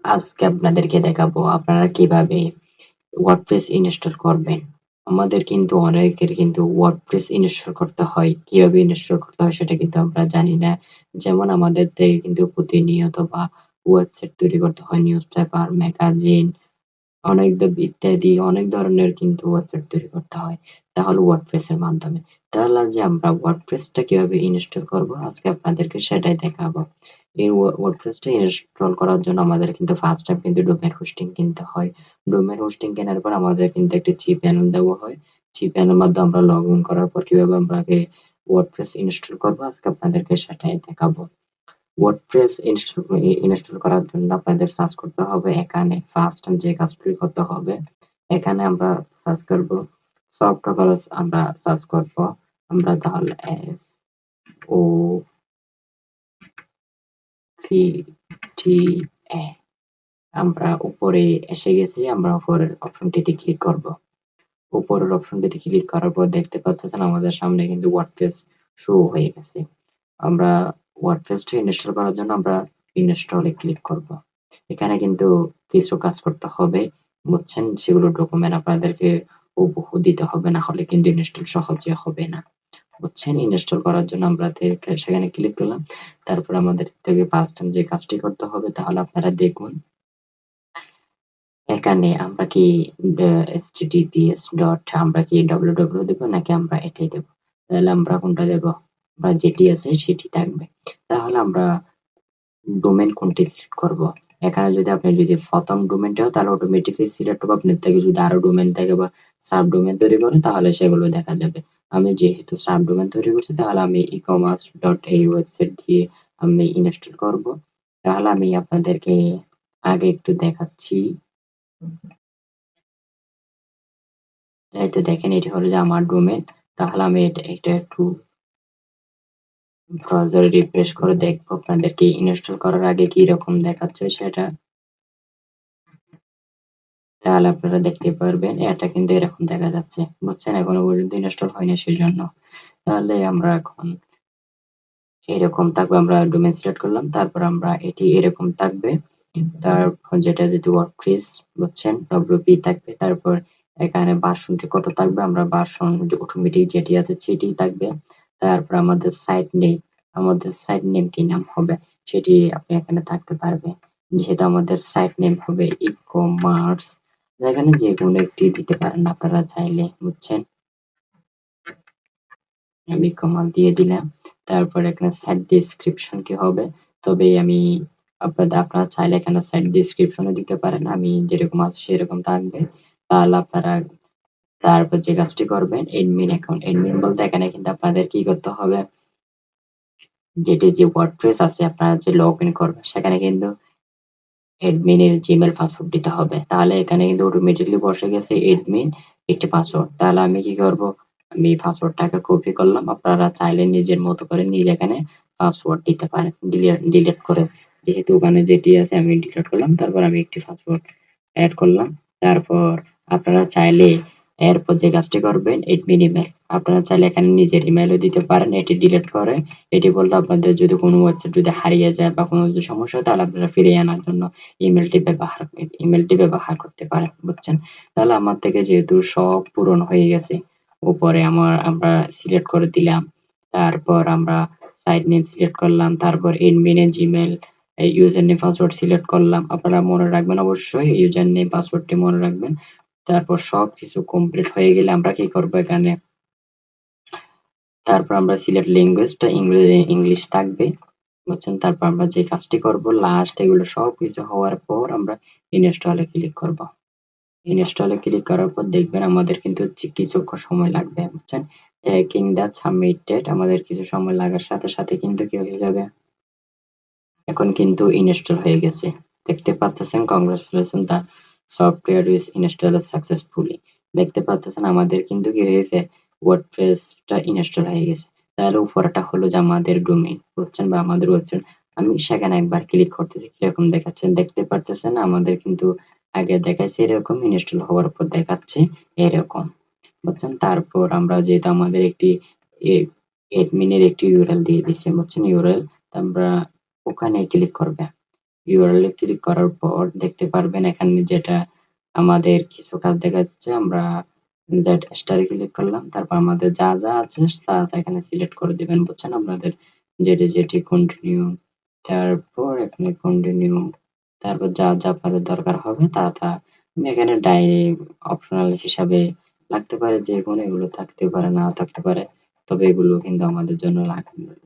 আজকে আপনাদেরকে দেখাবো আপনারা কিভাবে ওয়ার্ডপ্রেস ইনস্টল করবেন। আমাদের কিন্তু অনেকের কিন্তু ওয়ার্ডপ্রেস ইনস্টল করতে হয়। কিভাবে ইনস্টল করতে হয় সেটা কিন্তু আমরা জানি না। যেমন আমাদের থেকে কিন্তু প্রতিনিয়ত বা ওয়েবসাইট তৈরি করতে হয়, নিউজ পেপার, ম্যাগাজিন, ইত্যাদি অনেক ধরনের কিন্তু ওয়েবসাইট তৈরি করতে হয়। তাহলে ওয়ার্ডপ্রেস এর মাধ্যমে। তাহলে আজ যে আমরা ওয়ার্ডপ্রেসটা কিভাবে ইনস্টল করব আজকে আপনাদেরকে সেটাই দেখাবো। এই ওয়ার্ডপ্রেসটা ইনস্টল করার জন্য আমাদের কিন্তু ফার্স্ট টাইম কিন্তু ডোমেইন হোস্টিং কিনতে হয়। ডোমেইন হোস্টিং কেনার পর আমাদের কিন্তু একটি cPanel দেওয়া হয়। cPanel এর মাধ্যমে আমরা লগ ইন করার পর কিভাবে আমরা আগে ওয়ার্ডপ্রেস ইনস্টল করবো আজকে আপনাদেরকে সেটাই দেখাবো। ওয়ার্ডপ্রেস ইনস্টল করার জন্য আপনাদের সার্চ করতে হবে এখানে ফার্স্ট যে কাজটি করতে হবে এখানে আমরা সার্চ করব সফটওয়্যার আমরা সার্চ করব আমরা তাহলে এস ও ভি টি এ আমরা উপরে এসে গেছি আমরা উপরের অপশনটিতে ক্লিক করব উপরের অপশনটিতে ক্লিক করার পর দেখতে পাচ্ছেন আমাদের সামনে কিন্তু ওয়ার্ডপ্রেস শো হয়ে গেছে আমরা ওয়ার্ডপ্রেসটা ইনস্টল করার জন্য আমরা ইনস্টলে ক্লিক করব এখানে কিন্তু কিছু কাজ করতে হবে বুঝছেন সেগুলো ডকুমেন্ট আপনাদেরকে হুবহু দিতে হবে না হলে কিন্তু ইনস্টল সহজে হবে না বুঝছেন ইনস্টল করার জন্য আমরা সেখানে ক্লিক করলাম তারপর আমাদের থেকে ফার্স্ট টাইম যে কাজটি করতে হবে তাহলে আপনারা দেখুন এখানে আমরা কি https ডট আমরা কি www দেব নাকি আমরা এটাই দেব তাহলে আমরা কোনটা দেব আমরা যেটি আছে সেটি থাকবে তাহলে আমরা ডোমেইন কোনটি সিলেক্ট করব এখানে যদি প্রথম ডোমেইনটা হয় তাহলে অটোমেটিকলি সিলেক্ট হবে আপনার থেকে যদি আরো ডোমেইন থাকে বা সাব ডোমেইন তৈরি করেন তাহলে সেগুলো দেখা যাবে আমি যেহেতু সাব ডোমেইন তৈরি করছি তাহলে আমি ই-কমার্স ডট এই ওয়েবসাইট দিয়ে আমি ইনস্টল করব তাহলে আমি আপনাদেরকে আগে একটু দেখাচ্ছি এই তো দেখেন এটি হলো যে আমার ডোমেইন তাহলে আমি এটা একটু ব্রাউজারে রিফ্রেশ করে দেখবো আপনাদেরকে ইনস্টল করার আগে কি রকম দেখাচ্ছে সেটা তাহলে আপনারা দেখতে পারবেন এটা কিন্তু এরকম দেখা যাচ্ছে বুঝছেন এখনো পর্যন্ত ইনস্টল হয়নি সেজন্য তাহলে আমরা এখন এরকম থাকবে আমরা ডোমেইন সিলেক্ট করলাম তারপর আমরা এটি এরকম থাকবে তারপর যেটা যদি ওয়ার্ডপ্রেস বুঝছেন ডব্লিউপি থাকবে তারপর এখানে ভার্সনটি কত থাকবে আমরা ভার্সন অটোমেটিক যেটি আছে সেটি থাকবে তারপর আমাদের সাইট নেম কি নাম হবে সেটি আপনি এখানে থাকতে পারবে যেহেতু আমাদের সাইট নেম হবে ই-কমার্স এখানে যে কোনো একটি দিতে পারেন আপনারা চাইলে বুঝছেন আমি কমাল দিয়ে দিলাম তারপর এখানে সাইট ডেসক্রিপশন কি হবে তবে আমি আপনারা চাইলে এখানে সাইট ডেসক্রিপশনও দিতে পারেন আমি যেরকম আছে সেরকম থাকবে তাহলে আপনারা তারপর যে কাজটি করবেন এডমিন অ্যাকাউন্ট এডমিন বলতে এখানে কিন্তু আপনাদের কি করতে হবে যেটি যে ওয়ার্ডপ্রেস আছে আপনারা যে লগ ইন করবেন সেখানে কিন্তু এডমিনের জিমেল পাসওয়ার্ড দিতে হবে তাহলে এখানে কিন্তু অটোমেটিকলি বসে গেছে এডমিন একটি পাসওয়ার্ড তাহলে আমি কি করব আমি পাসওয়ার্ডটাকে কপি করলাম আপনারা চাইলে নিজের মতো করে নিজে এখানে পাসওয়ার্ড দিতে পারেন ডিলিট করে যেহেতু ওখানে যেটি আছে আমি ডিলিট করলাম তারপর আমি একটি পাসওয়ার্ড অ্যাড করলাম তারপর আপনারা চাইলে এরপর যে কাজটি করবেন এডমিন ইমেল আপনারা চাইলে এখানে নিজের ইমেলও দিতে পারেন এটি ডিলিট করে এটি বলতে আপনাদের যদি কোনো ওয়েবসাইট যদি হারিয়ে যায় বা কোনো যদি সমস্যা হয় তাহলে আপনারা ফিরিয়ে আনার জন্য ইমেলটি ব্যবহার করতে পারেন বুঝছেন তাহলে আমার থেকে যেহেতু সব পূরণ হয়ে গেছে উপরে আমরা সিলেক্ট করে দিলাম তারপর আমরা সাইট নেম সিলেক্ট করলাম তারপর এডমিনের Gmail user name password select করলাম আপনারা মনে রাখবেন অবশ্যই ইউজার নেম পাসওয়ার্ডটি মনে রাখবেন তারপর সবকিছু কমপ্লিট হয়ে গেলে আমরা কি করব এখানে তারপর আমরা সিলেক্ট ল্যাঙ্গুয়েজটা ইংলিশ থাকবে বুঝছেন তারপর আমরা যে কাজটি করব লাস্ট এগুলো সবকিছু হওয়ার পর আমরা ইনস্টলে ক্লিক করব ইনস্টলে ক্লিক করার পর দেখবেন আমাদের কিন্তু কিছুক্ষণ সময় লাগবে বুঝছেন ট্র্যাকিং দা সাবমিটেড আমাদের কিছু সময় লাগার সাথে সাথে কিন্তু কি হয়ে যাবে এখন কিন্তু ইনস্টল হয়ে গেছে দেখতে পাচ্ছেন congratulation the software is installed successfully দেখতে পাচ্ছেন আমাদের কিন্তু কি হয়েছে ওয়ার্ডপ্রেসটা ইনস্টল হয়ে গেছে তাহলে উপরটা হলো যে আমাদের ডোমেইন বুঝছেন বা আমাদের ওয়েবসাইট আমি সেখানে একবার ক্লিক করতেছি কিরকম দেখাচ্ছেন দেখতে পারতেছেন আমাদের কিন্তু আগে দেখাচ্ছে এরকম ইনস্টল হওয়ার পর দেখাচ্ছে এরকম বুঝছেন তারপর আমরা যেহেতু আমাদের একটি এডমিনের একটি ইউআরএল দিয়ে দিচ্ছে বুঝছেন ইউআরএল আমরা ওখানে ক্লিক করবে ইউআরএল এ ক্লিক করার পর দেখতে পারবেন এখানে যেটা আমাদের কিছু কাজ দেখা যাচ্ছে। আমরা দ্যাট স্টারে ক্লিক করলাম। তারপর আমাদের যা আছে তা এখানে সিলেক্ট করে দিবেন, বুঝছেন? আপনাদের যেটি কন্টিনিউ, তারপর এখানে কন্টিনিউ, তারপর যা আপনাদের দরকার হবে তা আমি এখানে ডায়েরি অপশনাল হিসাবে লাগতে পারে, যেকোনো এগুলো থাকতে পারে, নাও থাকতে পারে। তবে এগুলো কিন্তু আমাদের জন্য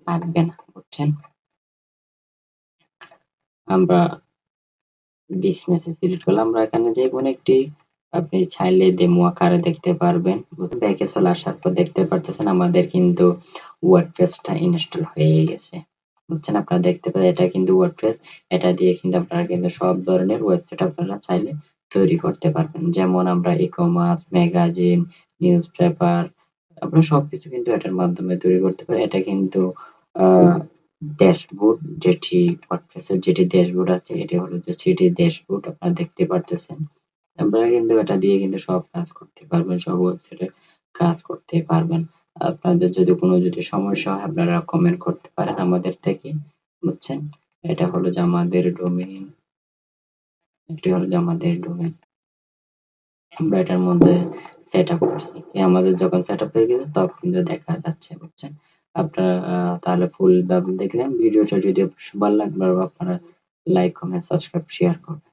লাগবে না, বুঝছেন? আমরা বিজনেস এ সিলেক্ট করলাম। আমরা এখানে যেকোনো একটি আপনি চাইলে ডেমো আকারে দেখতে পারবেন। ব্যাকে চলে আসার পর দেখতে পারতেছেন আমাদের কিন্তু ওয়ার্ডপ্রেসটা ইনস্টল হয়ে গেছে, বুঝছেন? আপনারা দেখতে পারেন এটা কিন্তু ওয়ার্ডপ্রেস। এটা দিয়ে কিন্তু আপনারা কিন্তু সব ধরনের ওয়েবসাইট আপনারা চাইলে তৈরি করতে পারবেন। যেমন আমরা ই-কমার্স, ম্যাগাজিন, নিউজ পেপার, আপনারা সবকিছু কিন্তু এটার মাধ্যমে তৈরি করতে পারেন। এটা কিন্তু ড্যাশবোর্ড, যেটি ওয়ার্ডপ্রেসের যেটি ড্যাশবোর্ড আছে, এটি হলো যে সেটি ড্যাশবোর্ড আপনারা দেখতে পারতেছেন। আপনারা কিন্তু এটা দিয়ে কিন্তু সব কাজ করতে পারবেন, সব ওয়েবসাইটে কাজ করতে পারবেন। আপনাদের যদি সমস্যা হয় আপনারা কমেন্ট করতে পারেন আমাদের থেকে, বুঝছেন? এটা হলো যে আমাদের ডোমেইন, এটি হলো যে আমাদের ডোমেইন। আমরা এটার মধ্যে সেটআপ করছি। আমাদের যখন সেটআপ হয়ে গেছে তখন কিন্তু দেখা যাচ্ছে, বুঝছেন? আপনারা তাহলে ফুল ভাবে দেখলেন। ভিডিওটা যদি ভালো লাগলো আপনারা লাইক, কমেন্ট, সাবস্ক্রাইব, শেয়ার করবেন।